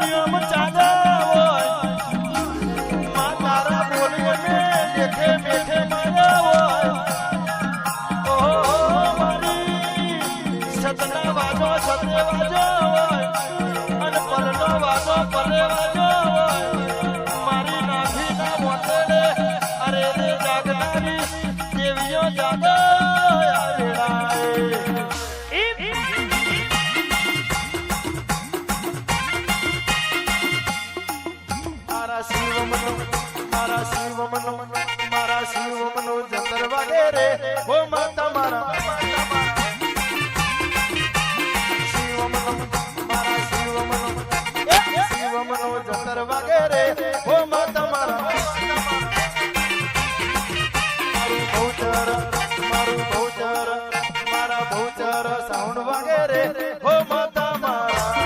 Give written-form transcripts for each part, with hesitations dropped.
દુનિયામાં ચાંદા હોય માં તારા બોલીએ મેઠે મેઠે માયા હોય ઓહો મારી સતના વાજો સતે વાજો હોય અને પરનો વાજો પરે વાજો હોય મારી નાભી ના મોટેલે અરે રે જાગનારી દેવીઓ જાગો મારા શિવમનો જંતર વાગે રે ઓ માતા મારા શિવમનો મારા શિવમનો જંતર વાગે રે ઓ માતા મારા મારું ભૌચર મારા ભૌચર સાઉન્ડ વાગે રે ઓ માતા મારા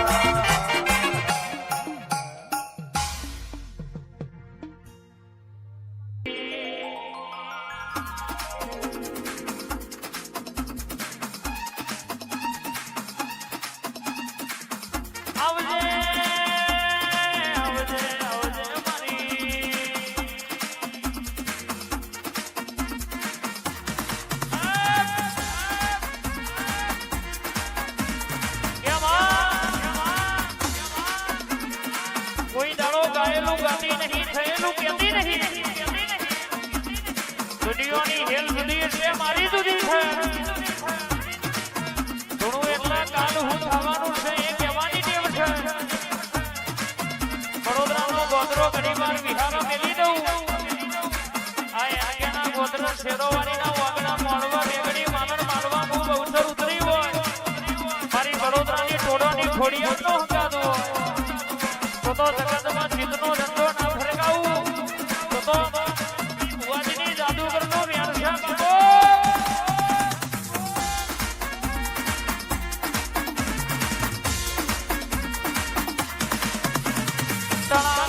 દુનિયાની હેલ દુનિયા છે મારી દુનિયા છે થોડું એટલા કાલ હું થવાનું છે એ કહેવાની ટેવ છે વડોદરાનો ગોદરો ઘણી વાર વિહારો મેલી દઉં આ આગેના ગોદરો શેરોવાળીના વાગડા મોડવા રેગડી માનણ મારવાનું બહુસર ઉતરી હોય મારી વડોદરાની ટોળાની ખોડિયાર નો હકાતો તો જગતમાં જીતનો ધંધો ના ફરકાવું તો જાદુગરનો વ્યારસા બાબો તણા